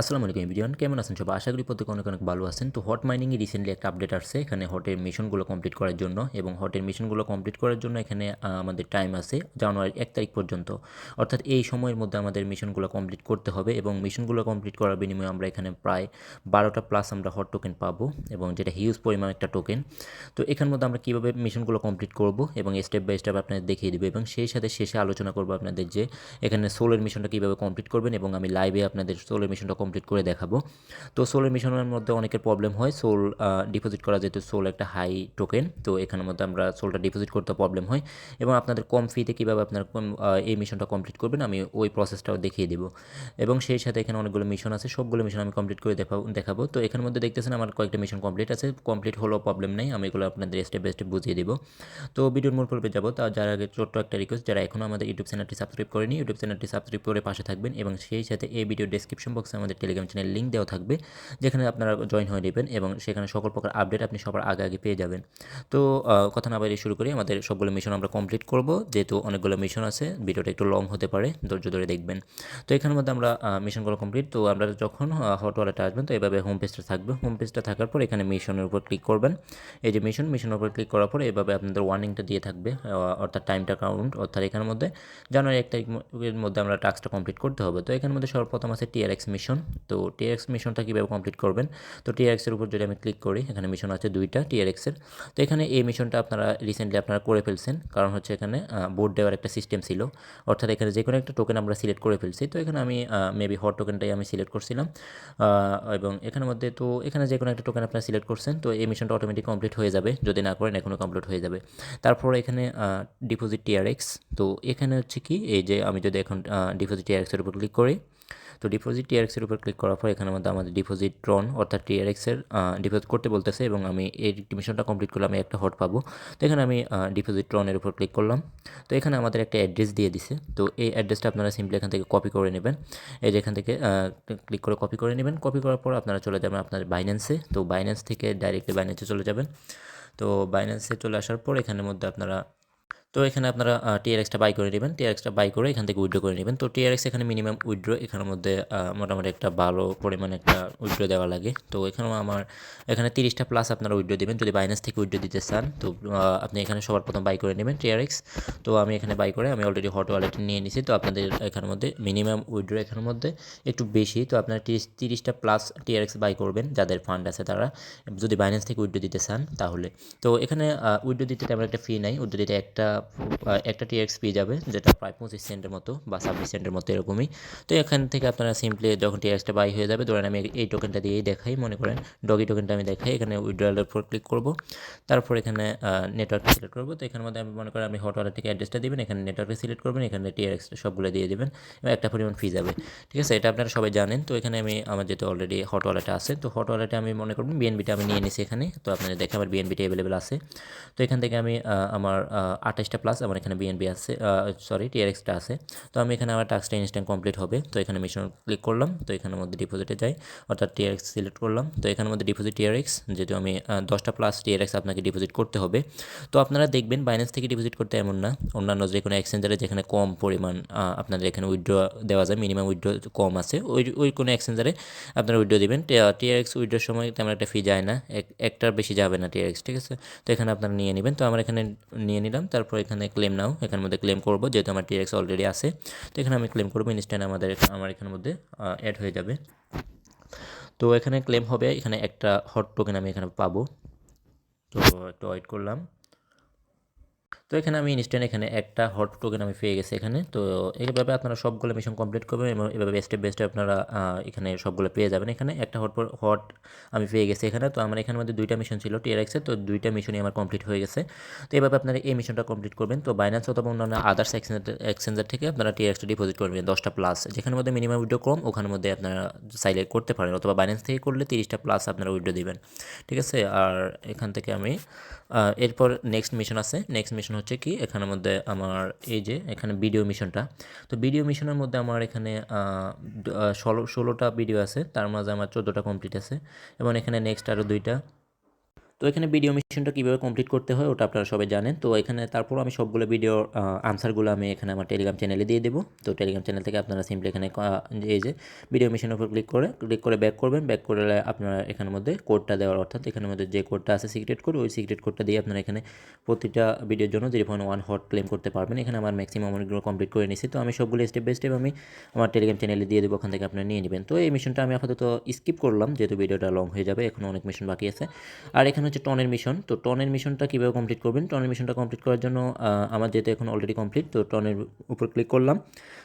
আসসালামু আলাইকুম এভরিওয়ান, কেমন আছেন সবাই? আশা করি প্রত্যেকে অনেক অনেক ভালো আছেন। তো হট মাইনিংয়ে রিসেন্টলি একটা আপডেট আসছে এখানে হটের মিশনগুলো কমপ্লিট করার জন্য, এবং হটের মিশনগুলো কমপ্লিট করার জন্য এখানে আমাদের টাইম আছে জানুয়ারির 1 তারিখ পর্যন্ত। অর্থাৎ এই সময়ের মধ্যে আমাদের মিশনগুলো কমপ্লিট করতে হবে, এবং মিশনগুলো কমপ্লিট করার বিনিময়ে আমরা এখানে প্রায় 12টা প্লাস আমরা হট টোকেন পাবো, এবং যেটা হিউজ পরিমাণ একটা টোকেন। তো এখানের মধ্যে আমরা কীভাবে মিশনগুলো কমপ্লিট করব এবং স্টেপ বাই স্টেপ আপনাদের দেখিয়ে দেবো, এবং সেই সাথে শেষে আলোচনা করবো আপনাদের যে এখানে সোলের মিশনটা কীভাবে কমপ্লিট করবেন, এবং আমি লাইভে আপনাদের সোলের মিশনটা কমপ্লিট করে দেখাবো। তো সোলের মিশনের মধ্যে অনেকের প্রবলেম হয় সোল ডিপোজিট করা, যেহেতু সোল একটা হাই টোকেন, তো এখানের মধ্যে আমরা সোলটা ডিপোজিট করতে প্রবলেম হয়, এবং আপনাদের কম ফিতে কীভাবে আপনার এই মিশনটা কমপ্লিট করবেন আমি ওই প্রসেসটাও দেখিয়ে দেবো। এবং সেই সাথে এখানে অনেকগুলো মিশন আছে, সবগুলো মিশন আমি কমপ্লিট করে দেখাবো। তো এখানের মধ্যে দেখতেছেন আমার কয়েকটা মিশন কমপ্লিট আছে, কমপ্লিট হলেও প্রবলেম নেই, আমি এগুলো আপনাদের স্টেপ বাই স্টেপ বুঝিয়ে দেবো। তো ভিডিওর মূল পর্বে যাবো, তা যার আগে ছোট্ট একটা রিকোয়েস্ট, যারা এখনও আমাদের ইউটিউব চ্যানেলটি সাবস্ক্রাইব করেনি, ইউটিউব চ্যানেলটি সাবস্ক্রাইব করে পাশে থাকবেন, এবং সেই সাথে এই ভিডিও ডেসক্রিপশন বক্সে আমাদের টেলিগ্রাম চ্যানেল লিঙ্ক দেওয়া থাকবে, যেখানে আপনারা জয়েন হয়ে নেবেন, এবং সেখানে সকল প্রকার আপডেট আপনি সবার আগে আগে পেয়ে যাবেন। তো কথা না বাড়িয়ে শুরু করি, আমাদের সবগুলো মিশন আমরা কমপ্লিট করব, যেহেতু অনেকগুলো মিশন আছে ভিডিওটা একটু লং হতে পারে, ধৈর্য ধরে দেখবেন। তো এখানের মধ্যে আমরা মিশনগুলো কমপ্লিট, তো আমরা যখন হট ওয়ালেটে আসবেন তো এভাবে হোম পেজটা থাকবে, হোম পেজটা থাকার পর এখানে মিশনের উপর ক্লিক করবেন। এই যে মিশনের উপর ক্লিক করার পর এভাবে আপনাদের ওয়ার্নিংটা দিয়ে থাকবে, অর্থাৎ টাইমটা কাউন্ট, অর্থাৎ এখানের মধ্যে জানুয়ারি 1 তারিখের মধ্যে আমরা টাস্কটা কমপ্লিট করতে হবে। তো এখানের মধ্যে সর্বপ্রথম আছে টিআরএক্স মিশন। তো টিআরএক্স মিশনটা কীভাবে কমপ্লিট করবেন, তো টিআরএক্সের উপর যদি আমি ক্লিক করি, এখানে মিশন আছে 2টা টিআরএক্সের। তো এখানে এই মিশনটা আপনারা রিসেন্টলি আপনারা করে ফেলছেন, কারণ হচ্ছে এখানে বোর্ড দেওয়ার একটা সিস্টেম ছিল, অর্থাৎ এখানে যে কোনো একটা টোকেন আমরা সিলেক্ট করে ফেলছি। তো এখানে আমি মেবি হট টোকেনটাই আমি সিলেক্ট করছিলাম, এবং এখানের মধ্যে তো এখানে যে কোনো একটা টোকেন আপনারা সিলেক্ট করছেন, তো এই মিশনটা অটোমেটিক কমপ্লিট হয়ে যাবে, যদি না করেন এখনও কমপ্লিট হয়ে যাবে। তারপর এখানে ডিপোজিট টিআরএক্স, তো এখানে হচ্ছে কি, এই যে আমি যদি এখন ডিপোজিট টিআরএক্সের উপর ক্লিক করি, তো ডিপোজিট টিআরএক্সের উপর ক্লিক করার পর এখানের মধ্যে আমাদের ডিপোজিট ট্রন অর্থাৎ টিআরএক্সের ডিপোজিট করতে বলতেছে, এবং আমি এই মিশনটা কমপ্লিট করলে আমি একটা হট পাবো। তো এখানে আমি ডিপোজিট ট্রনের উপর ক্লিক করলাম। তো এখানে আমাদের একটা অ্যাড্রেস দিয়ে দিছে, তো এই অ্যাড্রেসটা আপনারা সিম্পলি এখান থেকে কপি করে নেবেন। এই যে এখান থেকে ক্লিক করে কপি করে নেবেন, কপি করার পর আপনারা চলে যাবেন আপনার বাইন্যান্সে, তো বাইন্যান্স থেকে ডাইরেক্টলি বাইন্যান্সে চলে যাবেন। তো বাইন্যান্সে চলে আসার পর এখানের মধ্যে আপনারা, তো এখানে আপনারা টিআরএক্সটা বাই করে নেবেন, টিআরএক্সটা বাই করে এখান থেকে উইথড্র করে নেবেন। তো টিআরএক্স এখানে মিনিমাম উইথড্র এখানের মধ্যে মোটামুটি একটা ভালো পরিমাণে একটা উইথড্র দেওয়া লাগে। তো এখানেও আমার এখানে 30টা প্লাস আপনারা উইথড্র দেবেন যদি বাইন্যান্স থেকে উইথড্র দিতে চান। তো আপনি এখানে সবার প্রথম বাই করে নেবেন টিআরএক্স। তো আমি এখানে বাই করে আমি অলরেডি হট ওয়ালেট নিয়ে নিছি। তো আপনাদের এখানের মধ্যে মিনিমাম উইথড্র এখানের মধ্যে একটু বেশি, তো আপনারা 30টা প্লাস টিআরএক্স বাই করবেন যাদের ফান্ড আছে তারা, যদি বাইন্যান্স থেকে উইথড্র দিতে চান তাহলে। তো এখানে উইথড্র দিতে তেমন একটা ফি নাই, উইথড্র দিতে একটা টিএক্স পেয়ে যাবে, যেটা প্রায় 25 সেন্টের মতো বা 26 সেন্টের মতো এরকমই। তো এখান থেকে আপনারা সিম্পলি যখন টিএক্সটা বাই হয়ে যাবে, ধরেন আমি এই টোকেনটা দিয়েই দেখাই, মনে করেন ডগি টোকেনটা আমি দেখাই, এখানে উইথড্রয়ালের উপর ক্লিক করব, তারপর এখানে নেটওয়ার্কটা সিলেক্ট করবো। তো এখানের মধ্যে আমি মনে করেন আপনি হট ওয়ালেট থেকে অ্যাড্রেসটা দিবেন, এখানে নেটওয়ার্কে সিলেক্ট করবেন, এখানে টিএক্স সবগুলো দিয়ে দেবেন, এবং একটা পরিমাণ ফি যাবে। ঠিক আছে, এটা আপনারা সবাই জানেন। তো এখানে আমি আমার যেহেতু অলরেডি হট ওয়ালেটে আছে, তো হট ওয়ালেটে আমি মনে করবেন বিএনবিটা আমি নিয়ে নিছি এখানে, তো আপনাদের দেখে আমার বিএনবিটা অ্যাভেলেবেল আছে। তো এখান থেকে আমি আমার 28টা প্লাস আমার এখানে বিএনবি আছে, সরি টিআরএক্সটা আছে। তো আমি এখানে আমার টাস্কটা ইনস্ট্যান্ট কমপ্লিট হবে। তো এখানে মিশন ক্লিক করলাম, তো এখানের মধ্যে ডিপোজিটে যাই, অর্থাৎ টিআরএক্স সিলেক্ট করলাম। তো এখানের মধ্যে ডিপোজিট টিআরএক্স, যেহেতু আমি 10টা প্লাস টিআরএক্স আপনাকে ডিপোজিট করতে হবে। তো আপনারা দেখবেন বাইন্যান্স থেকে ডিপোজিট করতে এমন না, অন্যান্য যে কোনো এক্সচেঞ্জারে যেখানে কম পরিমাণ আপনাদের এখানে উইথড্র দেওয়া যায়, মিনিমাম উইথড্র কম আছে, ওই কোনো এক্সচেঞ্জারে আপনারা উইথড্র দেবেন। টিআরএক্স উইথড্রর সময় তেমন একটা ফি যায় না, একটার বেশি যাবে না টিআরএক্স, ঠিক আছে। তো এখানে আপনারা নিয়ে নেবেন, তো আমার এখানে নিয়ে নিলাম। তারপর এখানে ক্লেম নাও, এখানের মধ্যে ক্লেম করব, যেহেতু আমার টিএক্স অলরেডি আছে। তো এখানে আমি ক্লেম করবো, ইনস্ট্যান্ট আমার এখানের মধ্যে অ্যাড হয়ে যাবে। তো এখানে ক্লেম হবে, এখানে একটা হট টোকেন আমি এখানে পাবো। তো একটু ওয়েট করলাম। তো এখানে আমি ইনস্ট্যান্ট এখানে একটা হট টোকেন আমি পেয়ে গেছি এখানে। তো এইভাবে আপনারা সবগুলো মিশন কমপ্লিট করবেন, এবং এভাবে স্টেপ বাই স্টেপ আপনারা এখানে সবগুলো পেয়ে যাবেন। এখানে একটা হট আমি পেয়ে গেছি এখানে। তো আমার এখানের মধ্যে 2টা মিশন ছিল টিআরএক্সের, তো 2টা মিশনই আমার কমপ্লিট হয়ে গেছে। তো এইভাবে আপনারা এই মিশনটা কমপ্লিট করবেন। তো বাইন্যান্স অথবা অন্যান্য আদার্স এক্সচেঞ্জার থেকে আপনারা টিআরএক্সটা ডিপোজিট করবেন 10টা প্লাস, যেখানের মধ্যে মিনিমাম উইথড্র কম ওখানের মধ্যে আপনারা চাইলে করতে পারেন, অথবা বাইন্যান্স থেকে করলে 30টা প্লাস আপনারা উইথড্র দিবেন, ঠিক আছে। আর এখান থেকে আমি এরপর নেক্সট মিশন আছে, নেক্সট মিশন হচ্ছে কি, এখানের মধ্যে আমার এই যে এখানে ভিডিও মিশনটা। তো ভিডিও মিশনের মধ্যে আমার এখানে 16টা ভিডিও আছে, তার মাঝে আমার 14টা কমপ্লিট আছে, এবং এখানে নেক্সট আরও 2টা, তো এখানে ভিডিও মিশনটা কীভাবে কমপ্লিট করতে হয় ওটা আপনারা সবাই জানেন। তো এখানে তারপর আমি সবগুলো ভিডিওর আনসারগুলো আমি এখানে আমার টেলিগ্রাম চ্যানেলে দিয়ে দেবো। তো টেলিগ্রাম চ্যানেল থেকে আপনারা সিম্পলি এখানে এই যে ভিডিও মিশনের উপর ক্লিক করে ব্যাক করবেন। ব্যাক করলে আপনারা এখানের মধ্যে কোডটা দেওয়ার, অর্থাৎ এখানের মধ্যে যে কোডটা আছে সিক্রেট কোড, ওই সিক্রেট কোডটা দিয়ে আপনারা এখানে প্রতিটা ভিডিওর জন্য 0.1 হট ক্লেম করতে পারবেন। এখানে আমার ম্যাক্সিমাম অনেকগুলো কমপ্লিট করে নিয়েছি। তো আমি সবগুলো স্টেপ বাই স্টেপ আমি আমার টেলিগ্রাম চ্যানেলে দিয়ে দেবো, ওখান থেকে আপনারা নিয়ে নেবেন। তো এই মিশনটা আমি আপাতত স্কিপ করলাম যেহেতু ভিডিওটা লং হয়ে যাবে, এখনও অনেক মিশন বাকি আছে। আর এখানে হচ্ছে টনের মিশন। তো টনের মিশনটা কীভাবে কমপ্লিট করবেন? টনের মিশনটা কমপ্লিট করার জন্য আমার যেহেতু এখন অলরেডি কমপ্লিট, তো টনের উপর ক্লিক করলাম।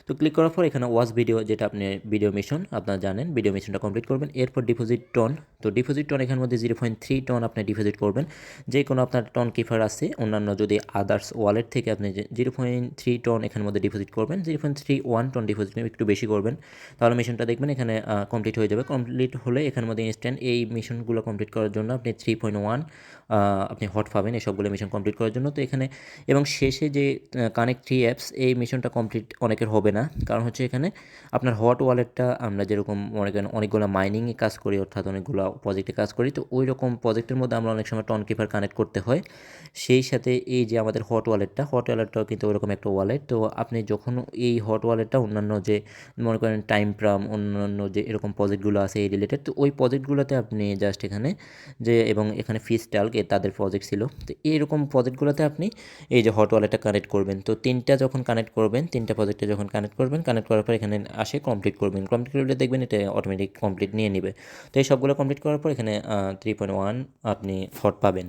তো ক্লিক করার পর এখানে ওয়াচ ভিডিও, যেটা আপনি ভিডিও মিশন আপনারা জানেন, ভিডিও মিশনটা কমপ্লিট করবেন। এরপর ডিপোজিট টন। তো ডিপোজিট টন এখানের মধ্যে 0.3 টন আপনি ডিপোজিট করবেন। যে কোনো আপনার টন কিপার আছে, অন্যান্য যদি আদার্স ওয়ালেট থেকে আপনি 0.3 টন এখানের মধ্যে ডিপোজিট করবেন। 0.31 টন ডিপোজিট একটু বেশি করবেন, তাহলে মিশনটা দেখবেন এখানে কমপ্লিট হয়ে যাবে। কমপ্লিট হলে এখানের মধ্যে ইনস্ট্যান্ট এই মিশনগুলো কমপ্লিট করার জন্য আপনি 3.1 আপনি হট পাবেন এই সবগুলো মিশন কমপ্লিট করার জন্য। তো এখানে এবং শেষে যে কানেক্ট 3 অ্যাপস, এই মিশনটা কমপ্লিট অনেকের হবে না, কারণ হচ্ছে এখানে আপনার হট ওয়ালেটটা আমরা যেরকম মনে করেন অনেকগুলো মাইনিংয়ে কাজ করি, অর্থাৎ অনেকগুলো প্রজেক্টে কাজ করি, তো ওই রকম প্রজেক্টের মধ্যে আমরা অনেক সময় টন কিপার কানেক্ট করতে হয়। সেই সাথে এই যে আমাদের হট ওয়ালেটটাও কিন্তু ওরকম একটা ওয়ালেট। তো আপনি যখন এই হট ওয়ালেটটা অন্যান্য যে মনে করেন টাইম প্রাম, অন্যান্য যে এরকম প্রজেক্টগুলো আছে এই রিলেটেড, তো ওই প্রজেক্টগুলোতে আপনি জাস্ট এখানে যে, এবং এখানে ফিস্টাল্ক তাদের প্রজেক্ট ছিল, তো এইরকম প্রজেক্টগুলোতে আপনি এই যে হট ওয়ালেটটা কানেক্ট করবেন। তো তিনটা যখন কানেক্ট করবেন, তিনটা প্রজেক্টে যখন কানেক্ট করবেন, কানেক্ট করার পর এখানে আসে কমপ্লিট করবেন। কমপ্লিট করলে দেখবেন এটা অটোমেটিক কমপ্লিট নিয়ে নেবে। তো এই সবগুলো কমপ্লিট করার পর এখানে 3.1 আপনি হট পাবেন।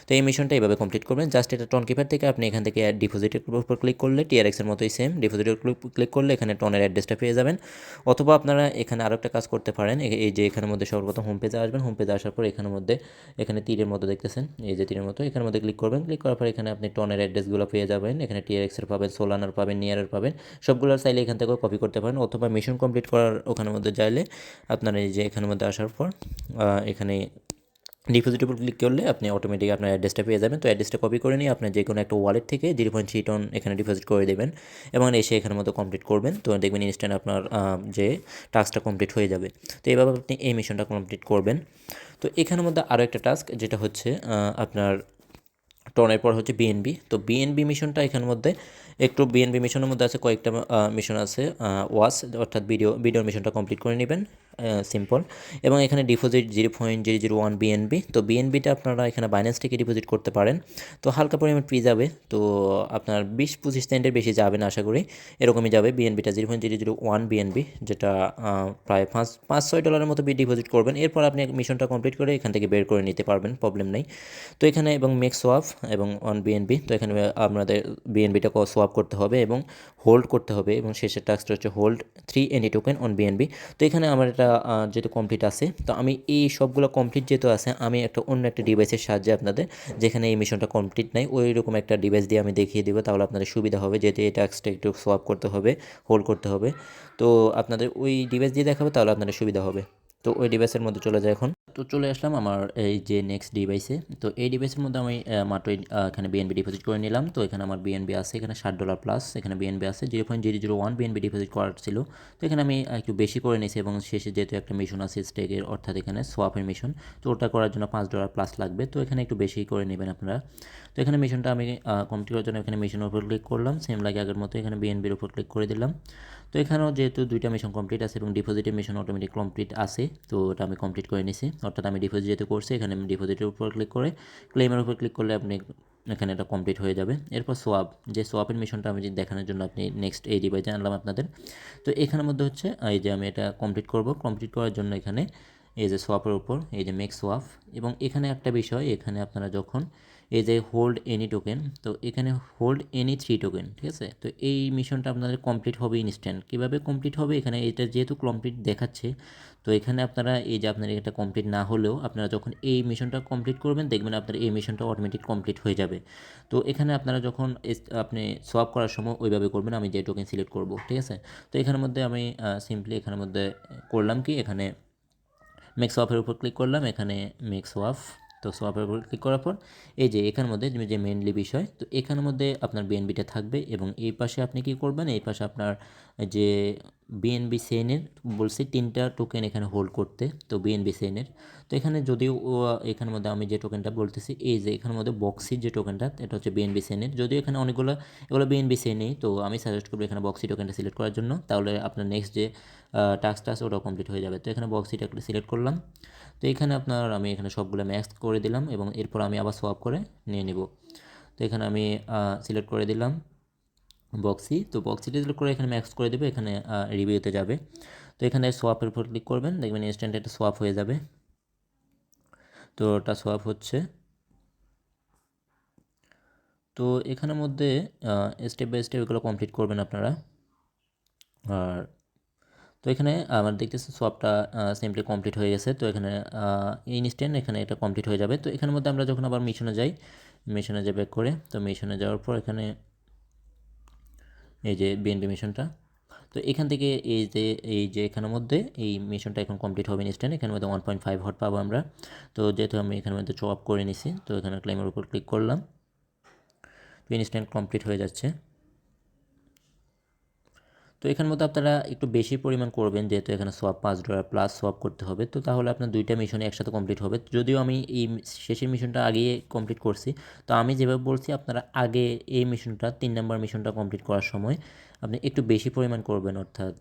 তো এই মিশনটা এইভাবে কমপ্লিট করবেন। জাস্ট এটা টন কিপার থেকে আপনি এখান থেকে ডিপোজিটের উপর ক্লিক করলে টিআরএক্সের মতোই সেম ডিপোজিটের ক্লিক করলে এখানে টনের অ্যাড্রেসটা পেয়ে যাবেন। অথবা আপনারা এখানে আরও একটা কাজ করতে পারেন, এই যে এখানের মধ্যে সর্বপ্রথম হোম পেজে আসবেন। হোম পেজে আসার পর এখানের মধ্যে এখানে তীরের মতো দেখতেছেন, এই যে তীরের মতো, এখানের মধ্যে ক্লিক করবেন। ক্লিক করার পর এখানে আপনি টনের অ্যাড্রেসগুলো পেয়ে যাবেন। এখানে টিআরএক্সের পাবেন, সোলানার পাবেন, নিয়ারের পাবেন, সবগুলো চাইলে এখান থেকেও কপি করতে পারেন। অথবা মিশন কমপ্লিট করার ওখানের মধ্যে চাইলে আপনারা এই যে এখানের মধ্যে আসার পর এখানে ডিপোজিটের উপর ক্লিক করলে আপনি অটোমেটিক আপনার অ্যাড্রেসটা পেয়ে যাবেন। তো অ্যাড্রেসটা কপি করে নিয়ে আপনি যে কোনো একটা ওয়ালেট থেকে 0.3 টন এখানে ডিপোজিট করে দেবেন এবং এসে এখানের মতো কমপ্লিট করবেন। তো দেখবেন ইনস্ট্যান্ট আপনার যে টাস্কটা কমপ্লিট হয়ে যাবে। তো এইভাবে আপনি এই মিশনটা কমপ্লিট করবেন। তো এখানের মধ্যে আরও একটা টাস্ক, যেটা হচ্ছে আপনার টনের পর হচ্ছে বিএনবি। তো বিএনবি মিশনটা এখানের মধ্যে একটু, বিএনবি মিশনের মধ্যে আছে কয়েকটা মিশন আছে। ওয়াচ অর্থাৎ ভিডিওর মিশনটা কমপ্লিট করে নেবেন, সিম্পল। এবং এখানে ডিপোজিট 0.001 বিএনবি। তো বিএনবিটা আপনারা এখানে বাইন্যান্স থেকে ডিপোজিট করতে পারেন। তো হালকা পরিমাণ ফি যাবে, তো আপনার 20-25 সেন্টের বেশি যাবে না আশা করি, এরকমই যাবে। বিএনবিটা 0.001 বিএনবি, যেটা প্রায় $5-6 মতো ডিপোজিট করবেন। এরপর আপনি মিশনটা কমপ্লিট করে এখান থেকে বের করে নিতে পারবেন, প্রবলেম নেই। তো এখানে এবং মেক সোয়াপ এবং অন বিএনবি, তো এখানে আপনাদের বিএনবিটা সোয়াপ করতে হবে এবং হোল্ড করতে হবে, এবং শেষের টাস্কটা হচ্ছে hold 3 any token on BNB. তো এখানে আমার এটা যেহেতু কমপ্লিট আছে, তো আমি এই সবগুলো কমপ্লিট যেহেতু আছে, আমি একটা অন্য একটা ডিভাইসের সাহায্যে আপনাদের, যেখানে এই মিশনটা কমপ্লিট নাই, ওই রকম একটা ডিভাইস দিয়ে আমি দেখিয়ে দেবো, তাহলে আপনাদের সুবিধা হবে। যেহেতু এই টাস্কটা একটু সোয়াপ করতে হবে, হোল্ড করতে হবে, তো আপনাদের ওই ডিভাইস দিয়ে দেখাবো, তাহলে আপনাদের সুবিধা হবে। তো ওই ডিভাইসের মধ্যে চলে যায় এখন। তো চলে আসলাম আমার এই যে নেক্সট ডিভাইসে। তো এই ডিভাইসের মধ্যে আমি মাত্র এখানে বিএনবি ডিপোজিট করে নিলাম। তো এখানে আমার বিএনবি আছে এখানে $60 প্লাস, এখানে বিএনবি আছে 0.001 বিএনবি ডিপোজিট করার ছিল। তো এখানে আমি একটু বেশি করে নিয়েছি, এবং শেষে যেহেতু একটা মিশন আছে স্টেকের, অর্থাৎ এখানে সোয়াপের মিশন, তো ওটা করার জন্য $5 প্লাস লাগবে। তো এখানে একটু বেশি করে নেবেন আপনারা। তো এখানে মিশনটা আমি কমপ্লিট করার জন্য এখানে মিশনের উপর ক্লিক করলাম, সেম লাগে আগের মতো, এখানে বিএনবির উপর ক্লিক করে দিলাম। তো এখানেও যেহেতু দুইটা মিশন কমপ্লিট আছে এবং ডিপোজিটের মিশন অটোমেটিক কমপ্লিট আছে, তো ওটা আমি কমপ্লিট করে নিছি। অর্থাৎ আমি ডিপোজিট যেহেতু করছি, এখানে আমি ডিপোজিটের উপর ক্লিক করে ক্লেমের উপর ক্লিক করলে আপনি এখানে এটা কমপ্লিট হয়ে যাবে। এরপর সোয়াপ, যে সোয়াপের মিশনটা আমি দেখানোর জন্য আপনি নেক্সট এই ডিভাইসে আনলাম আপনাদের। তো এখানের মধ্যে হচ্ছে এই যে আমি এটা কমপ্লিট করব, কমপ্লিট করার জন্য এখানে এই যে সোয়াপের উপর এই যে মেক সোয়াপ, এবং এখানে একটা বিষয়, এখানে আপনারা যখন এই যে হোল্ড এনি টোকেন, তো এখানে হোল্ড এনি 3 টোকেন, ঠিক আছে। তো এই মিশনটা আপনাদের কমপ্লিট হবে ইনস্ট্যান্ট। কীভাবে কমপ্লিট হবে, এখানে এটা যেহেতু কমপ্লিট দেখাচ্ছে, তো এখানে আপনারা এই যে আপনার এটা কমপ্লিট না হলেও আপনারা যখন এই মিশনটা কমপ্লিট করবেন, দেখবেন আপনার এই মিশনটা অটোমেটিক কমপ্লিট হয়ে যাবে। তো এখানে আপনারা যখন আপনি সোয়াপ করার সময় ওইভাবে করবেন, আমি যে টোকেন সিলেক্ট করব, ঠিক আছে। তো এখানের মধ্যে আমি সিম্পলি এখানের মধ্যে করলাম কি, এখানে মেক সোয়াপের উপর ক্লিক করলাম, এখানে মেক সোয়াপ। তো সোয়াপের উপর ক্লিক করার পর এই যে এখানের মধ্যে যে মেনলি বিষয়, তো এখানের মধ্যে আপনার বিএনবিটা থাকবে, এবং এই পাশে আপনি কি করবেন, এই পাশে আপনার যে বিএনবি সেনের বলছি 3টা টোকেন এখানে হোল্ড করতে, তো বিএনবি সেনের। তো এখানে যদিও এখানের মধ্যে আমি যে টোকেনটা বলতেছি এই যে এখানের মধ্যে বক্সির যে টোকেনটা এটা হচ্ছে বিএনবি সেনের, যদিও এখানে অনেকগুলো এগুলো বিএনবি সেনেই, তো আমি সাজেস্ট করবো এখানে বক্সি টোকেনটা সিলেক্ট করার জন্য, তাহলে আপনার নেক্সট যে টাস্কটা আছে ওটাও কমপ্লিট হয়ে যাবে। তো এখানে বক্সিটা সিলেক্ট করলাম। তো এখানে আমি এখানে সবগুলো ম্যাক্স করে দিলাম এবং এরপর আমি আবার সোয়াপ করে নিয়ে নিব। তো এখানে আমি সিলেক্ট করে দিলাম বক্সি, তো বক্সিটা সিলেক্ট করে এখানে ম্যাক্স করে দেবে, এখানে রিভিউতে যাবে। তো এখানে সোয়াপের উপর ক্লিক করবেন, দেখবেন ইনস্ট্যান্ট এটা সোয়াপ হয়ে যাবে। তো ওটা সোয়াপ হচ্ছে। তো এখানের মধ্যে স্টেপ বাই স্টেপ এগুলো কমপ্লিট করবেন আপনারা। আর তো এখানে আমার দেখতেছে সোয়াপটা সিম্পলি কমপ্লিট হয়ে গেছে। তো এখানে ইনস্ট্যান্ট এখানে এটা কমপ্লিট হয়ে যাবে। তো এখানের মধ্যে আমরা যখন আবার মিশনে যাই, মিশনে যাই ব্যাক করে, তো মিশনে যাওয়ার পর এখানে এই যে বিএনপি মিশনটা, তো এখান থেকে এই যে এখানের মধ্যে এই মিশনটা এখন কমপ্লিট হবে ইনস্ট্যান্ট, এখানের মধ্যে 1.5 হট পাবো আমরা। তো যেহেতু আমি এখানের মধ্যে চপ করে নিছি, তো এখানে ক্লেমের উপর ক্লিক করলাম, তো ইনস্ট্যান্ট কমপ্লিট হয়ে যাচ্ছে। তো এখানের মধ্যে আপনারা একটু বেশি পরিমাণ করবেন, যেহেতু এখানে সোয়াপ $5 প্লাস সোয়াপ করতে হবে, তো তাহলে আপনার 2টা মিশনে একসাথে কমপ্লিট হবে। যদিও আমি এই শেষের মিশনটা আগেই কমপ্লিট করছি, তো আমি যেভাবে বলছি আপনারা আগে এই মিশনটা 3 নম্বর মিশনটা কমপ্লিট করার সময় আপনি একটু বেশি পরিমাণ করবেন, অর্থাৎ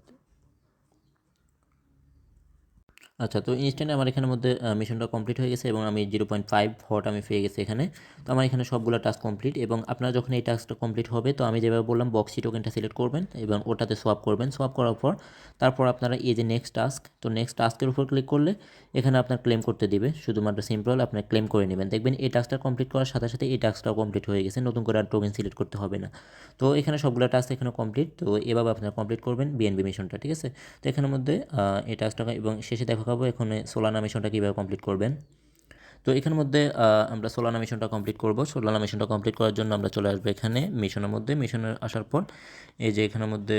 আচ্ছা। তো ইনস্ট্যান্ট আমার এখানের মধ্যে মিশনটা কমপ্লিট হয়ে গেছে এবং আমি 0.5 হট আমি পেয়ে গেছি এখানে। তো আমার এখানে সবগুলো টাস্ক কমপ্লিট, এবং আপনারা যখন এই টাস্কটা কমপ্লিট হবে, তো আমি যেভাবে বললাম বক্সি টোকেনটা সিলেক্ট করবেন এবং ওটাতে সোয়াপ করবেন। সোয়াপ করার পর তারপর আপনারা এই যে নেক্সট টাস্ক, তো নেক্সট টাস্কের উপর ক্লিক করলে এখানে আপনার ক্লেম করতে দিবে, শুধুমাত্র সিম্পল আপনার ক্লেম করে নেবেন। দেখবেন এই টাস্কটা কমপ্লিট করার সাথে সাথে এই টাস্কটাও কমপ্লিট হয়ে গেছে, নতুন করে আর টোকেন সিলেক্ট করতে হবে না। তো এখানে সবগুলো টাস্ক এখানে কমপ্লিট, তো এভাবে আপনারা কমপ্লিট করবেন বিএনবি মিশনটা, ঠিক আছে। তো এখানের মধ্যে এই টাস্কটা এবং শেষে দেখাবো এখানে সোলানা মিশনটা কীভাবে কমপ্লিট করবেন। তো এখানের মধ্যে আমরা সোলানা মিশনটা কমপ্লিট করব। সোলানা মিশনটা কমপ্লিট করার জন্য আমরা চলে আসবো এখানে মিশনের মধ্যে। মিশনে আসার পর এই যে এখানের মধ্যে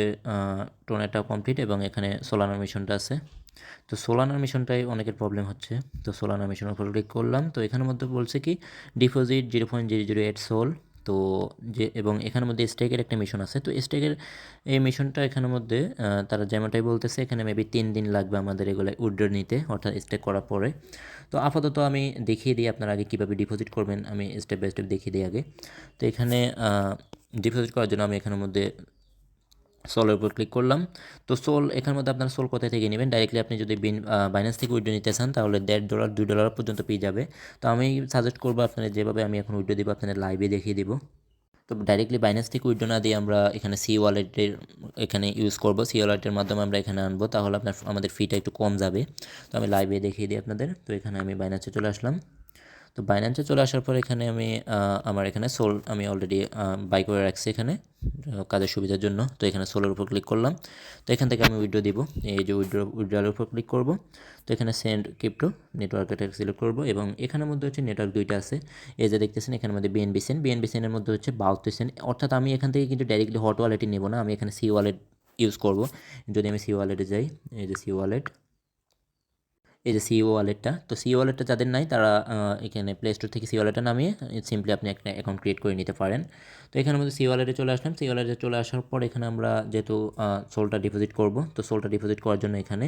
টোনেটা কমপ্লিট এবং এখানে সোলানা মিশনটা আছে। তো সোলানার মিশনটাই অনেকের প্রবলেম হচ্ছে। তো সোলানা মিশনের উপর ক্লিক করলাম, তো এখানের মধ্যে বলছে কি ডিপোজিট 0.008 সোল। তো যে এবং এখানের মধ্যে স্টেকের একটা মিশন আছে। তো স্টেকের এই মিশনটা এখানের মধ্যে তারা যেমনটাই বলতেছে এখানে মেবি 3 দিন লাগবে আমাদের এগুলো উইথড্র নিতে, অর্থাৎ স্টেক করার পরে। তো আপাতত আমি দেখিয়ে দিই আপনারা আগে কীভাবে ডিপোজিট করবেন, আমি স্টেপ বাই স্টেপ দেখিয়ে দিই আগে। তো এখানে ডিপোজিট করার জন্য আমি এখানের মধ্যে সোলের উপর ক্লিক করলাম। তো সোল এখানের মধ্যে আপনার সোল কোথায় থেকে নেবেন, ডাইরেক্টলি আপনি যদি বাইন্যান্স থেকে উইথড্র নিতে চান তাহলে $1.5 $2 পর্যন্ত পেয়ে যাবে। তো আমি সাজেস্ট করবো আপনারা যেভাবে আমি এখন উইথড্র দিব আপনাদের লাইভে দেখিয়ে দিব। তো ডাইরেক্টলি বাইন্যান্স থেকে উইথড্র না দিয়ে আমরা এখানে সি ওয়ালেটের এখানে ইউজ করব, সি ওয়ালেটের মাধ্যমে আমরা এখানে আনবো, তাহলে আমাদের ফিটা একটু কম যাবে। তো আমি লাইভে দেখিয়ে দিই আপনাদের। তো এখানে আমি বাইন্যান্সে চলে আসলাম। তো বাইন্যান্সে চলে আসার পর এখানে আমি আমার এখানে সোল আমি অলরেডি বাই করে রাখছি এখানে কাজের সুবিধার জন্য। তো এখানে সোলের উপর ক্লিক করলাম। তো এখান থেকে আমি উইথড্র দিব, এই যে উইথড্রলের উপর ক্লিক করব। তো এখানে সেন্ড ক্রিপ্টো নেটওয়ার্ক এটা সিলেক্ট করব এবং এখানের মধ্যে হচ্ছে নেটওয়ার্ক 2টা আছে, এই যে দেখতেছেন এখানের মধ্যে বিএনবি সেনের মধ্যে হচ্ছে 72 সেন্ট, অর্থাৎ আমি এখান থেকে কিন্তু ডাইরেক্টলি হট ওয়ালেটই নেব না, আমি এখানে সি ওয়ালেট ইউজ করব। যদি আমি সি ওয়ালেটে যাই, এই যে সি ওয়ালেট, এই যে সিও ওয়ালেটটা, তো সিও ওয়ালেটটা যাদের নাই তারা এখানে প্লে স্টোর থেকে সি ওয়ালেটটা নামিয়ে সিম্পলি আপনি একটা অ্যাকাউন্ট ক্রিয়েট করে নিতে পারেন। তো এখানের মধ্যে সি ওয়ালেটে চলে আসলাম। সি ওয়ালেটে চলে আসার পর এখানে আমরা যেহেতু সোলটা ডিপোজিট করব, তো সোলটা ডিপোজিট করার জন্য এখানে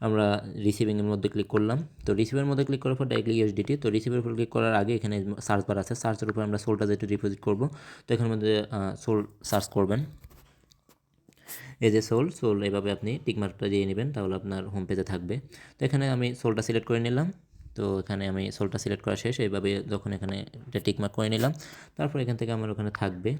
আমরা রিসিভিংয়ের মধ্যে ক্লিক করলাম। তো রিসিভের মধ্যে ক্লিক করার পর ডাইরেক্টলি ইউএসডিটি, তো রিসিভের উপর ক্লিক করার আগে এখানে সার্চ বার আছে, সার্চের উপর আমরা সোলটা যেহেতু ডিপোজিট করব, তো এখানের মধ্যে সোল সার্চ করবেন। এই যে সোল এভাবে আপনি টিকমার্কটা দিয়ে নেবেন, তাহলে আপনার হোম পেজে থাকবে। তো এখানে আমি সোলটা সিলেক্ট করে নিলাম। তো এখানে আমি সোলটা সিলেক্ট করা শেষ, এইভাবে যখন এখানে এটা টিকমার্ক করে নিলাম, তারপর এখান থেকে আমার ওখানে থাকবে।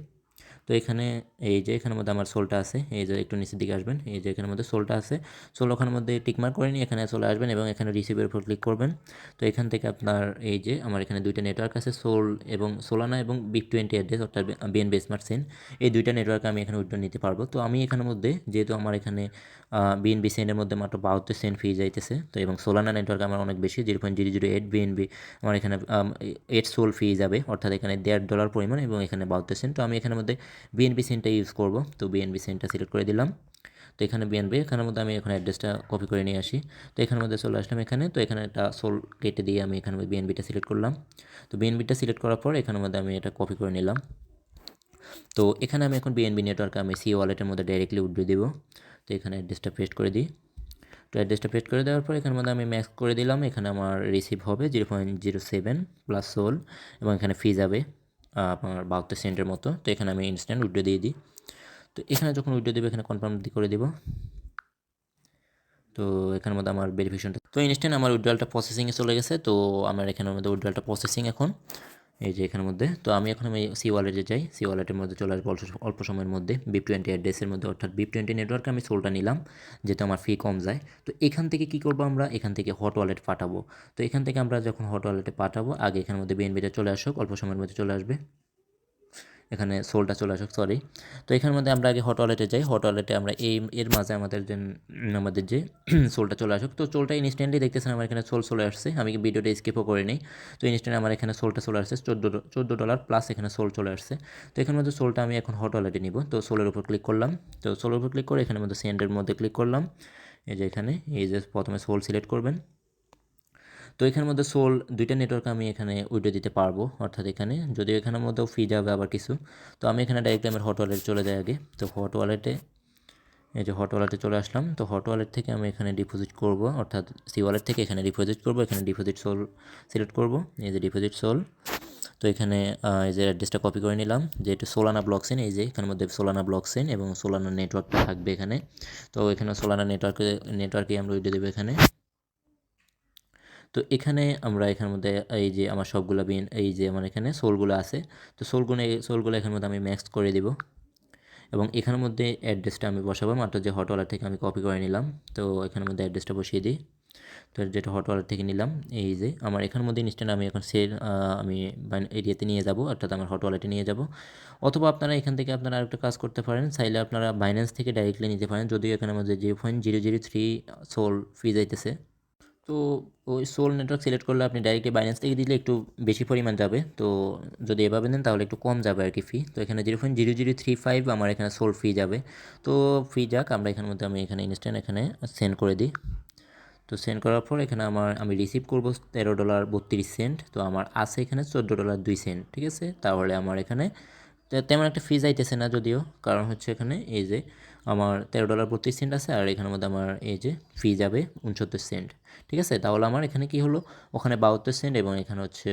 তো এখানে এই যে এখানের মধ্যে আমার সোলটা আছে, এই যে একটু নিচের দিকে আসবেন, এই যে এখানের মধ্যে সোলটা আছে, সোল ওখানের মধ্যে টিকমার্ক করে নিয়ে এখানে চলে আসবেন এবং এখানে রিসিভের উপর ক্লিক করবেন। তো এখান থেকে আপনার এই যে আমার এখানে 2টা নেটওয়ার্ক আছে, সোল এবং সোলানা এবং বিগ20 অ্যাড্রেস অর্থাৎ বিএনবি স্মার্ট চেইন, এই 2টা নেটওয়ার্ক আমি এখানে উইথড্র নিতে পারবো। তো আমি এখানের মধ্যে যেহেতু আমার এখানে বিএনবি সেন্টের মধ্যে মাত্র 72 সেন্ট ফি যাইতেছে, তো এবং সোলানা নেটওয়ার্ক আমার অনেক বেশি 0.008 বিএনবি, আমার এখানে 8 সোল ফি যাবে, অর্থাৎ এখানে $1.5 পরিমাণ এবং এখানে 72 সেন্ট। তো আমি এখানের মধ্যে বিএনবি সেন্টটা ইউজ করব। তো বিএনবি সেন্টটা সিলেক্ট করে দিলাম। তো এখানে বিএনবি, এখানের মধ্যে আমি এখন অ্যাড্রেসটা কপি করে নিয়ে আসি। তো এখানের মধ্যে চলে আসলাম এখানে, তো এখানে একটা সোল কেটে দিয়ে আমি এখানে বিএনবিটা সিলেক্ট করলাম। তো বিএনবিটা সিলেক্ট করার পর এখানের মধ্যে আমি এটা কপি করে নিলাম। তো এখানে আমি এখন বিএনবি নেটওয়ার্কে আমি সি ওয়ালেটের মধ্যে ডাইরেক্টলি উইথড্র দেব। তো এখানে অ্যাড্রেসটা পেস্ট করে দিই। তো অ্যাড্রেসটা পেস্ট করে দেওয়ার পর এখানের মধ্যে আমি ম্যাক্স করে দিলাম। এখানে আমার রিসিভ হবে 0.07 প্লাস সোল, এবং এখানে ফি যাবে আপনার 72 সেন্টের মতো। তো এখানে আমি ইনস্ট্যান্ট উইথড্র দিয়ে দিই। তো এখানে যখন উইথড্র দেবো এখানে কনফার্ম করে দিব। তো এখানের মধ্যে আমার ভেরিফিকেশনটা, তো ইনস্ট্যান্ট আমার উইথড্রয়ালটা প্রসেসিংয়ে চলে গেছে। তো আমার এখানের মধ্যে উইথড্রয়ালটা প্রসেসিং এখন, এই যে এখানের মধ্যে। তো আমি সি ওয়ালেটে যাই, সি ওয়ালেটের মধ্যে চলে আসবো অল্প সময়ের মধ্যে BIP20 অ্যাড্রেসের মধ্যে, অর্থাৎ BIP20 নেটওয়ার্কে আমি সোলটা নিলাম যেটা আমার ফি কম যায়। তো এখান থেকে কি করবো, আমরা এখান থেকে হট ওয়ালেট পাঠাবো। তো এখান থেকে আমরা যখন হট ওয়ালেটে পাঠাবো, আগে এখানের মধ্যে বিএনবিটা চলে আসুক, অল্প সময়ের মধ্যে চলে আসবে, এখানে সোলটা চলে আসুক, সরি। তো এখানের মধ্যে আমরা আগে হট ওয়ালেটে যাই, হট ওয়ালেটে আমরা এর মাঝে আমাদের যে সোলটা চলে আসুক। তো সোলটা ইনস্ট্যান্টলি দেখতেছেন আমার এখানে সোল চলে আসছে, আমি ভিডিওটা স্কিপও করে নিই। তো ইনস্ট্যান্ট আমার এখানে সোলটা চলে আসছে $14 প্লাস এখানে সোল চলে আসছে। তো এখানের মধ্যে সোলটা আমি এখন হট ওয়ালেটে নিব। তো সোলের উপর ক্লিক করলাম, তো সোলের উপর ক্লিক করে এখানের মধ্যে সেন্ডের মধ্যে ক্লিক করলাম। এই যে এখানে এই যে প্রথমে সোল সিলেক্ট করবেন। তো এখানের মধ্যে সোল দুইটা নেটওয়ার্ক আমি এখানে উইডো দিতে পারবো, অর্থাৎ এখানে যদিও এখানের মধ্যেও ফি যাবে আবার কিছু। তো আমি এখানে ডাইরেক্টলি আমার হট ওয়ালেটে চলে যাই আগে। তো হট ওয়ালেটে, এই যে হট ওয়ালেটে চলে আসলাম। তো হট ওয়ালেট থেকে আমি এখানে ডিপোজিট করব, অর্থাৎ সি ওয়ালেট থেকে এখানে ডিপোজিট করব। এখানে ডিপোজিট সোল সিলেক্ট করব, এই যে ডিপোজিট সোল। তো এখানে এই যে অ্যাড্রেসটা কপি করে নিলাম, যেহেতু সোলানা ব্লকচেন, এই যে এখানের মধ্যে সোলানা ব্লকচেন এবং সোলানা নেটওয়ার্কটা থাকবে এখানে। তো এখানে সোলানা নেটওয়ার্কে আমরা উইডো দেবো এখানে। তো এখানে আমরা এখানের মধ্যে এই যে আমার সবগুলো এই যে আমার এখানে সোলগুলো আছে। তো সোলগুলো এখানের মধ্যে আমি ম্যাক্স করে দিব, এবং এখানের মধ্যে অ্যাড্রেসটা আমি বসাবো মাত্র যে হট ওয়ালেট থেকে আমি কপি করে নিলাম। তো এখানের মধ্যে অ্যাড্রেসটা বসিয়ে দিই। তো যেটা হট ওয়ালেট থেকে নিলাম, এই যে আমার এখানের মধ্যে ইনস্ট্যান্ট আমি এখন আমি এরিয়াতে নিয়ে যাব, অর্থাৎ আমার হট ওয়ালেটে নিয়ে যাব। অথবা আপনারা এখান থেকে আপনারা আরেকটা কাজ করতে পারেন, চাইলে আপনারা বাইন্যান্স থেকে ডাইরেক্টলি নিতে পারেন, যদিও এখানের মধ্যে 0.003 সোল ফি যাইতেছে। তো ওই সোল নেটওয়ার্ক সিলেক্ট করলে আপনি ডাইরেক্টলি বাইন্যান্স থেকে দিলে একটু বেশি পরিমাণ যাবে। তো যদি এভাবে নেন তাহলে একটু কম যাবে আর কি ফি। তো এখানে 0.0035 আমার এখানে সোল ফি যাবে। তো ফি যাক, আমরা এখানের মধ্যে আমি এখানে ইনস্ট্যান্ট এখানে সেন্ড করে দিই। তো সেন্ড করার পর এখানে আমি রিসিভ করবো $13.32। তো আমার আছে এখানে $14.02, ঠিক আছে। তাহলে আমার এখানে তেমন একটা ফি যাইতেছে না যদিও, কারণ হচ্ছে এখানে এই যে আমার $13.32 আছে, আর এখানের মধ্যে আমার এই যে ফি যাবে 69 সেন্ট, ঠিক আছে। তাহলে আমার এখানে কি হলো, ওখানে 72 সেন্ট এবং এখানে হচ্ছে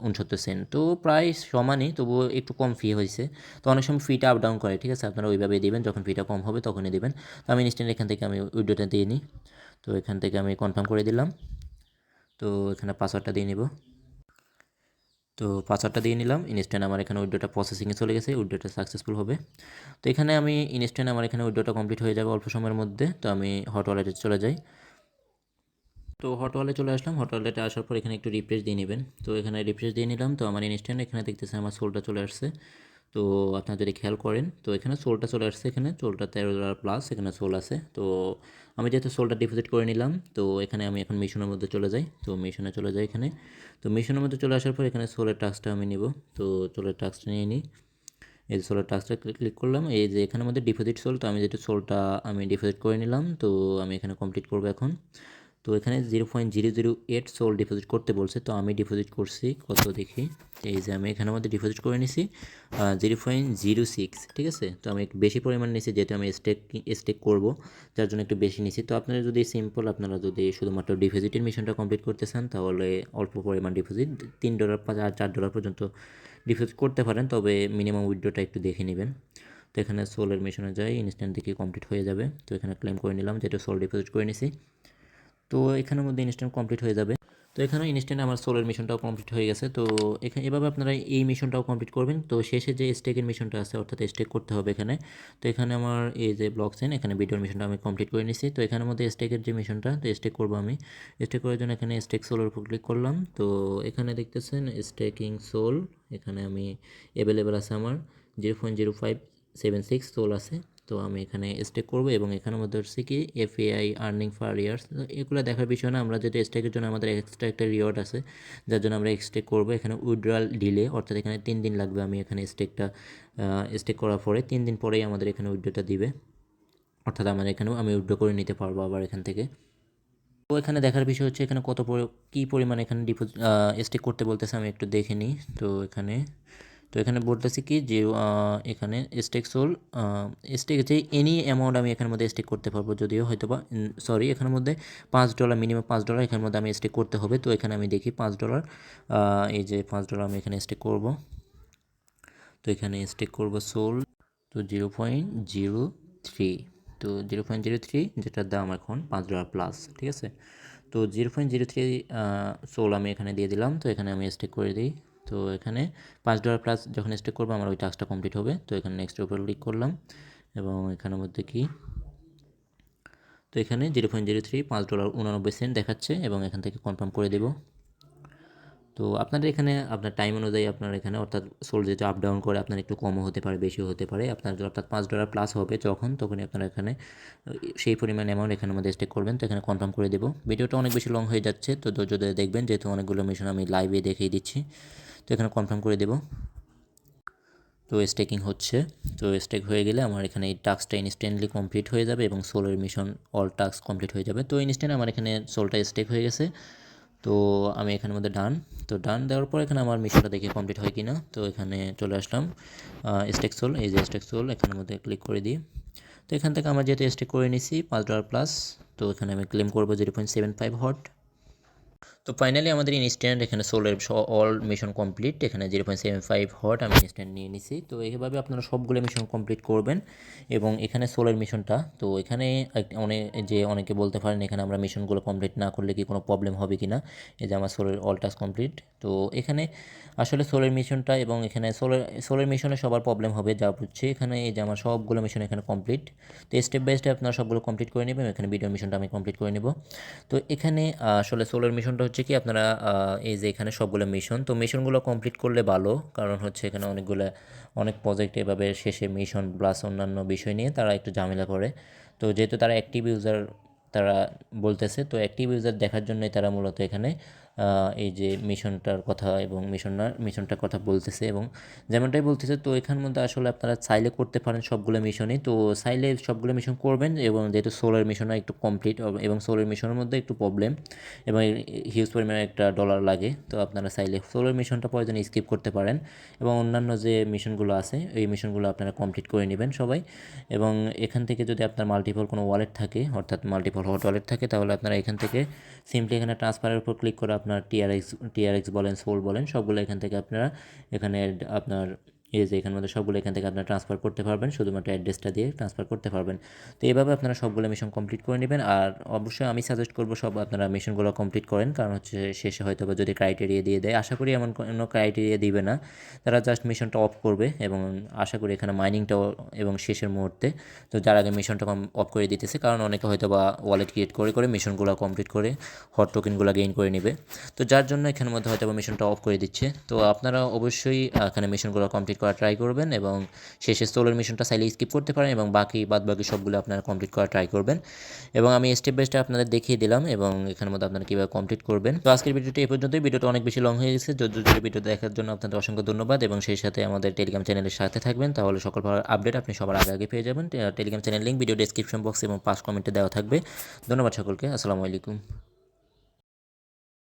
69 সেন্ট, তো প্রায় সমানই, তবুও একটু কম ফি হয়েছে। তো অনেক সময় ফিটা আপ ডাউন করে, ঠিক আছে, আপনারা ওইভাবে দিবেন, যখন ফিটা কম হবে তখনই দিবেন। তো আমি ইনস্ট্যান্ট এখান থেকে আমি উইড্রোটা দিয়ে নিই। তো এখান থেকে আমি কনফার্ম করে দিলাম। তো এখানে পাসওয়ার্ডটা দিয়ে নিব। তো পাসওয়ার্ডটা দিয়ে নিলাম। ইনস্ট্যান্ট আমার এখানে উইড্রোটা প্রসেসিংয়ে চলে গেছে, উইড্রোটা সাকসেসফুল হবে। তো এখানে আমি ইনস্ট্যান্ট আমার এখানে উইড্রোটা কমপ্লিট হয়ে যাবে অল্প সময়ের মধ্যে। তো আমি হট ওয়ালেটে চলে যাই। তো হট ওয়ালেটে চলে আসলাম। হট ওয়ালেটে আসার পর এখানে একটু রিফ্রেশ দিয়ে নেবেন। তো এখানে রিফ্রেশ দিয়ে নিলাম। তো আমার ইনস্ট্যান্ট এখানে দেখতেছে আমার সোলটা চলে আসছে। তো আপনারা যদি খেয়াল করেন, তো এখানে সোলটা চলে আসছে, এখানে সোলটা $13 প্লাস এখানে সোল আছে। তো আমি যেহেতু সোলটা ডিপোজিট করে নিলাম, তো এখানে আমি এখন মিশনের মধ্যে চলে যাই। তো মিশনে চলে যাই এখানে। তো মিশনের মধ্যে চলে আসার পর এখানে সোলের টাস্কটা আমি নিব। তো সোলের টাস্কটা নিয়ে নিই। এই যে সোলের টাস্কটা ক্লিক করলাম, এই যে এখানের মধ্যে ডিপোজিট সোল। তো আমি যেহেতু সোলটা আমি ডিপোজিট করে নিলাম, তো আমি এখানে কমপ্লিট করবো এখন। তো এখানে 0.008 সোল ডিপোজিট করতে বলছে। তো আমি ডিপোজিট করছি কত দেখি, এই যে আমি এখানের মধ্যে ডিপোজিট করে নিছি 0.06, ঠিক আছে। তো আমি একটু বেশি পরিমাণ নিছি, যেহেতু আমি স্টেক করবো, যার জন্য একটু বেশি নিছি। তো আপনারা যদি আপনারা যদি শুধুমাত্র ডিপোজিটের মিশনটা কমপ্লিট করতে চান, তাহলে অল্প পরিমাণ ডিপোজিট $3 আর $4 পর্যন্ত ডিপোজিট করতে পারেন, তবে মিনিমাম উইথড্রটা একটু দেখে নেবেন। তো এখানে সোলের মিশনে যাই, ইনস্ট্যান্ট দেখি কমপ্লিট হয়ে যাবে। তো এখানে ক্লেম করে নিলাম, যেটা সোল ডিপোজিট করে নিছি। তো এখানের মধ্যে ইনস্ট্যান্ট কমপ্লিট হয়ে যাবে। তো এখানে ইনস্ট্যান্ট আমার সোলের মিশনটাও কমপ্লিট হয়ে গেছে। তো এখানে এভাবে আপনারা এই মিশনটাও কমপ্লিট করবেন। তো শেষে যে স্টেকের মিশনটা আছে, অর্থাৎ স্টেক করতে হবে এখানে। তো এখানে আমার এই যে ব্লকচেন, এখানে ভিডিওর মিশনটা আমি কমপ্লিট করে নিছি। তো এখানের মধ্যে স্টেকের যে মিশনটা, তো স্টেক করবো আমি। স্টেক করার জন্য এখানে স্টেক সোলের উপর ক্লিক করলাম। তো এখানে দেখতেছেন স্টেকিং সোল, এখানে আমি অ্যাভেলেবেল আছে আমার 0.0576 সোল আছে। তো আমি এখানে স্টেক করব, এবং এখানের মধ্যে হচ্ছে কি এফএআই আর্নিং পার ইয়ার্স, এগুলো দেখার বিষয় না। আমরা যেটা স্টেকের জন্য আমাদের এক্সট্রা একটা রিওয়ার্ড আছে, যার জন্য আমরা স্টেক করব। এখানে উইথড্রয়াল ডিলে, অর্থাৎ এখানে 3 দিন লাগবে। আমি এখানে স্টেক করার পরে 3 দিন পরেই আমাদের এখানে উইথড্রটা দিবে, অর্থাৎ আমার এখানেও আমি উইথড্র করে নিতে পারবো আবার এখান থেকে। তো এখানে দেখার বিষয় হচ্ছে এখানে কী পরিমাণ এখানে স্টেক করতে বলতেছে, আমি একটু দেখে নিই। তো এখানে তো এখানে বলতেছি কি যে এখানে স্টেক সোল স্টেক যে এনি অ্যামাউন্ট আমি এখানের মধ্যে স্টেক করতে পারবো, যদিও হয়তো বা সরি এখানের মধ্যে $5 মিনিমাম $5 এখানের মধ্যে আমি স্টেক করতে হবে। তো এখানে আমি দেখি $5 এই যে $5 আমি এখানে স্টেক করব। তো এখানে স্টেক করব সোল, তো 0.03, তো 0.03 যেটার দাম এখন $5 প্লাস, ঠিক আছে। তো 0.03 সোল আমি এখানে দিয়ে দিলাম। তো এখানে আমি স্টেক করে দিই। তো এখানে $5 প্লাস যখন স্টেক করবো আমার ওই টাস্কটা কমপ্লিট হবে। তো এখানে নেক্সটের উপর ক্লিক করলাম এবং এখানের মধ্যে কি, তো এখানে 0.03 $5.89 দেখাচ্ছে এবং এখান থেকে কনফার্ম করে দেব। তো আপনাদের এখানে আপনার টাইম অনুযায়ী আপনার এখানে অর্থাৎ সোল যেটা আপ ডাউন করে, আপনার একটু কমও হতে পারে বেশিও হতে পারে। আপনার অর্থাৎ $5 প্লাস হবে তখনই আপনারা এখানে সেই পরিমাণ অ্যামাউন্ট এখানের মধ্যে স্টেক করবেন। তো এখানে কনফার্ম করে দেবো। ভিডিওটা অনেক বেশি লং হয়ে যাচ্ছে, তো ধৈর্য ধরে দেখবেন, যেহেতু অনেকগুলো মিশন আমি লাইভে দেখিয়ে দিচ্ছি। তো এখানে কনফার্ম করে দেবো। তো স্টেকিং হচ্ছে। তো স্টেক হয়ে গেলে আমার এখানে এই টাস্কটা ইনস্ট্যান্টলি কমপ্লিট হয়ে যাবে এবং সোলের মিশন অল টাস্ক কমপ্লিট হয়ে যাবে। তো ইনস্ট্যান্ট আমার এখানে সোলটা স্টেক হয়ে গেছে। তো আমি এখানের মধ্যে ডান, তো ডান দেওয়ার পর এখানে আমার মিশনটা দেখে কমপ্লিট হয় কি না। তো এখানে চলে আসলাম স্টেক সোল, এই যে স্টেক সোল এখানের মধ্যে ক্লিক করে দিই। তো এখান থেকে আমার যেহেতু স্টেক করে নিছি $5 প্লাস, তো এখানে আমি ক্লেম করবো 0.75 হট। তো ফাইনালি আমাদের ইনস্ট্যান্ট এখানে সোলের অল মিশন কমপ্লিট। এখানে 0.75 হট আমি ইনস্ট্যান্ট নিয়ে নিছি। তো এইভাবে আপনারা সবগুলো মিশন কমপ্লিট করবেন। এবং এখানে সোলের মিশনটা, তো এখানে অনেকে বলতে পারেন এখানে আমরা মিশনগুলো কমপ্লিট না করলে কি কোনো প্রবলেম হবে কি না। এই যে আমার সোলের অল টাস্ক কমপ্লিট। তো এখানে আসলে সোলের মিশনটা এবং এখানে সোলের মিশনে সবার প্রবলেম হবে যা বুঝছি। এখানে এই যে আমার সবগুলো মিশন এখানে কমপ্লিট। তো স্টেপ বাই স্টেপ আপনারা সবগুলো কমপ্লিট করে নেবেন। এখানে ভিডিও মিশনটা আমি কমপ্লিট করে নেব। তো এখানে আসলে সোলার মিশনটা হচ্ছে কি, আপনারা এই যে এখানে সবগুলো মিশন, তো মিশনগুলো কমপ্লিট করলে ভালো, কারণ হচ্ছে এখানে অনেক প্রজেক্ট এভাবে শেষে মিশন প্লাস অন্যান্য বিষয় নিয়ে তারা একটু ঝামেলা করে। তো যেহেতু তারা অ্যাক্টিভ ইউজার তারা বলতেছে, তো অ্যাক্টিভ ইউজার দেখার জন্যই তারা মূলত এখানে এই যে মিশনটার কথা এবং মিশনটার কথা বলতেছে এবং যেমনটাই বলতেছে। তো এখানের মধ্যে আসলে আপনারা চাইলে করতে পারেন সবগুলো মিশনই, তো চাইলে সবগুলো মিশন করবেন। এবং যেহেতু সোলার মিশনটা একটু কমপ্লিট এবং সোলার মিশনের মধ্যে একটু প্রবলেম এবং হিউজ পরিমাণে একটা ডলার লাগে, তো আপনারা চাইলে সোলার মিশনটা প্রয়োজনে স্কিপ করতে পারেন এবং অন্যান্য যে মিশনগুলো আছে এই মিশনগুলো আপনারা কমপ্লিট করে নেবেন সবাই। এবং এখান থেকে যদি আপনার মাল্টিপল কোনো ওয়ালেট থাকে, অর্থাৎ মাল্টিপল হট ওয়ালেট থাকে, তাহলে আপনারা এখান থেকে সিম্পলি এখানে ট্রান্সফারের উপর ক্লিক করে আপনার টিআরএক্স বলেন সোল বলেন সবগুলো এখান থেকে আপনারা এখানে আপনার এই যে এখানের মধ্যে সবগুলো এখান থেকে আপনারা ট্রান্সফার করতে পারবেন, শুধুমাত্র অ্যাড্রেসটা দিয়ে ট্রান্সফার করতে পারবেন। তো এইভাবে আপনারা সবগুলো মিশন কমপ্লিট করে নেবেন। আর অবশ্যই আমি সাজেস্ট করবো সব আপনারা মিশনগুলো কমপ্লিট করেন, কারণ হচ্ছে শেষে হয়তো বা যদি ক্রাইটেরিয়া দিয়ে দেয়, আশা করি এমন কোনো ক্রাইটেরিয়া দিবে না, তারা জাস্ট মিশনটা অফ করবে। এবং আশা করি এখানে মাইনিংটাও এবং শেষের মুহূর্তে, তো যার আগে মিশনটা অফ করে দিতেছে, কারণ অনেকে হয়তো বা ওয়ালেট ক্রিয়েট করে মিশনগুলো কমপ্লিট করে হট টোকেনগুলো গেইন করে নেবে। তো যার জন্য এখানের মধ্যে হয়তো বা মিশনটা অফ করে দিচ্ছে। তো আপনারা অবশ্যই এখানে মিশনগুলো কমপ্লিট করা ট্রাই করবেন এবং শেষে সোলার মিশনটা চাইলে স্কিপ করতে পারেন এবং বাকি সবগুলো আপনারা কমপ্লিট করা ট্রাই করবেন। এবং আমি স্টেপ বাই স্টেপ আপনাদের দেখিয়ে দিলাম এবং এখানের মধ্যে আপনারা কীভাবে কমপ্লিট করবেন। তো আজকের ভিডিওটি এই পর্যন্তই। ভিডিওটা অনেক বেশি লং হয়ে গেছে, ভিডিও দেখার জন্য আপনাদের অসংখ্য ধন্যবাদ এবং সেই সাথে আমাদের টেলিগ্রাম চ্যানেলের সাথে থাকবেন, তাহলে সকল আপডেট আপনি সবার আগে পেয়ে যাবেন। Telegram channel link video description box এবং 5 কমেন্টে দেওয়া থাকবে। ধন্যবাদ সকলকে। আসসালামু আলাইকুম।